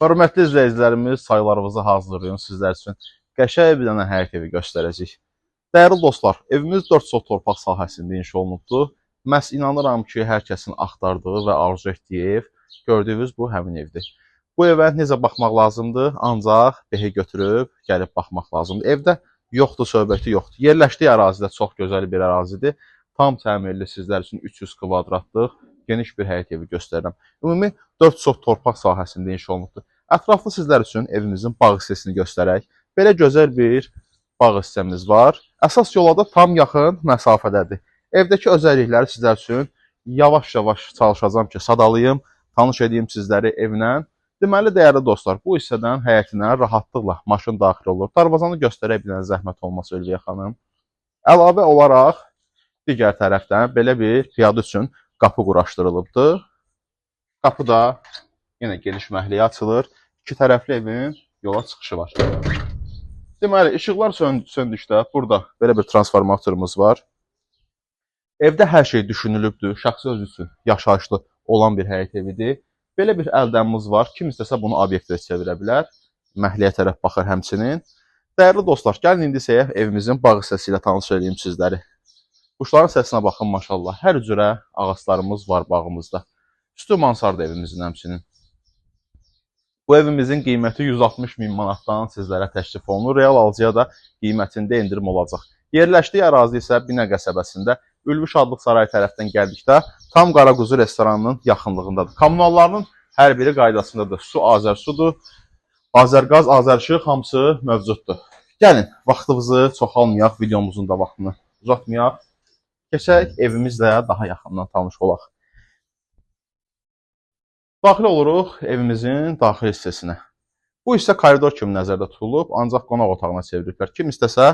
Hörmətli izləyicilərimiz, sayılarımızı hazırlayın sizlər üçün. Qəşəng bir dənə həyət evi göstərəcəyik. Dəyərli dostlar, evimiz 4 sot torpaq sahəsində inşa olunubdur. Məhz inanıram ki, hər kəsin axtardığı və arzu etdiyi ev, gördüyünüz bu həmin evdir. Bu evə necə baxmaq lazımdır? Ancaq behi götürüb, gəlib baxmaq lazımdır. Evdə yoxdur, söhbəti yoxdur. Yerləşdiyi ərazidə çox gözəl bir ərazidir. Tam təmirli sizlər üçün 300 kvadratlıq geniş bir həyət evi göstərirəm. Ümumi 4 sot torpaq sahəsində inşa olunubdur. Ətraflı sizlər üçün evimizin bağ hissəsini göstərək. Belə gözəl bir bağ hissəmiz var. Əsas yola da tam yaxın məsafədədir. Evdəki özəllikləri sizlər üçün yavaş-yavaş çalışacağam ki, sadalayım, tanış edeyim sizləri evlə. Deməli, dəyərli dostlar, bu hissədən həyətinə rahatlıqla maşın daxil olur. Darvazanı göstərək bilən zəhmət olmasa Ülviyə xanım. Əlavə olaraq digər tərəfdən belə bir piyada üçün qapı quraşdırılıbdır. Qapı da yenə geniş məhliyə açılır. İki tərəfli evin yola çıxışı var. Deməli, işıqlar söndükdə burada belə bir transformatorumuz var. Evdə hər şey düşünülübdür. Şəxsi öz üçün yaşayışlı olan bir həyət evidir. Belə bir əldənimiz var. Kim istəsə bunu obyektə çevirə bilər. Məhliyə tərəf baxır həmçinin. Dəyərli dostlar, gəlin indi isə evimizin bağ hissəsi ilə tanış edeyim sizləri. Quşların səsinə baxın maşallah. Hər cürə ağaclarımız var bağımızda. Üstü mansardı evimizin həmçinin. Bu evimizin qiyməti 160 min manatdan sizlərə təklif olunur. Real alıcıya da qiymətində endirim olacaq. Yerləşdiyi ərazi isə Binə qəsəbəsində Ülvi Şadlıq Sarayı tərəfdən gəldikdə tam Qaraquzu restoranının yaxınlığındadır. Kommunallarının hər biri qaydasındadır. Su Azərsudur, Azərqaz, Azərişıq hamısı mövcuddur. Gəlin, vaxtımızı çoxalmayaq, videomuzun da vaxtını uzatmayaq. Keçək evimizlə daha yaxından tanış olaq. Daxil oluruq evimizin daxil hissəsinə. Bu hissə koridor kimi nəzərdə tutulub, ancaq qonaq otağına çeviriblər. Kim istəsə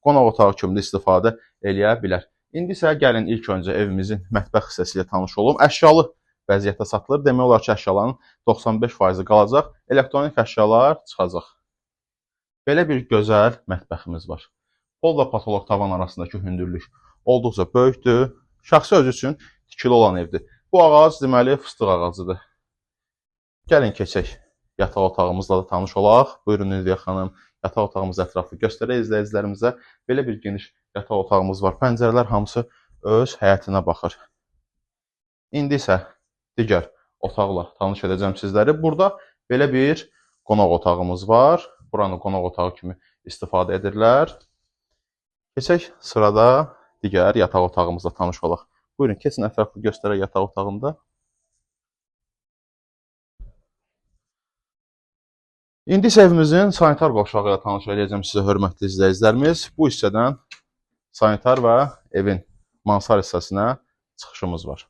qonaq otağı kimi istifadə eləyə bilər. İndi isə gəlin ilk öncə evimizin mətbəx hissəsi ilə tanış olum. Əşyalı vəziyyətdə satılır. Demək olar ki, əşyaların 95% qalacaq. Elektronik əşyalar çıxacaq. Belə bir gözəl mətbəximiz var. Polla patolog tavan arasındakı hündürlük olduqca böyükdür. Şəxsi özü üçün tikili olan evdir. Bu ağac deməli fıstıq ağacıdır. Gəlin keçək. Yataq otağımızla da tanış olaq. Buyurun Ülviyə xanım. Yataq otağımız ətraflı göstərək izləyicilərimizə. Belə bir geniş yataq otağımız var. Pəncərələr hamısı öz həyətinə baxır. İndi isə digər otaqla tanış edəcəm sizləri. Burada belə bir qonaq otağımız var. Buranı qonaq otağı kimi istifadə edirlər. Keçək sırada digər yataq otağımızla tanış olaq. Buyurun, keçin ətraflı göstərək yataq otağında. İndi isə evimizin sanitar qovşağı ilə tanış edəcəm sizə hörmətli izləyicilərimiz. Bu hissədən sanitar və evin mansar hissəsinə çıxışımız var.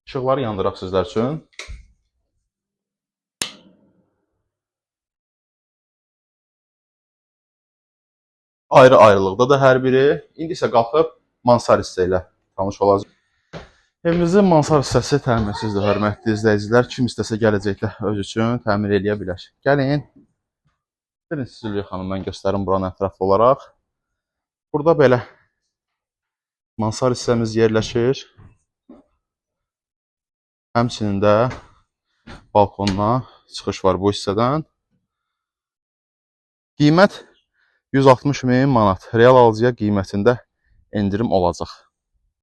İşıqları yandıraq sizlər üçün. Ayrı-ayrılıqda da hər biri. İndi isə qalxıb mansar hissə ilə tanış olacaq. Evimizin mansar hissəsi təmirsizdir, hörmətli izləyicilər. Kim istəsə gələcəkdə öz üçün təmir eləyə bilər. Gəlin. Gəlin siz Ülviyə xanım, mən göstərim buranın ətraflı olaraq. Burada belə mansar hissəmiz yerləşir. Həmçinin də balkonuna çıxış var bu hissədən. Qiymət 160 min manat. Real alıcıya qiymətində endirim olacaq.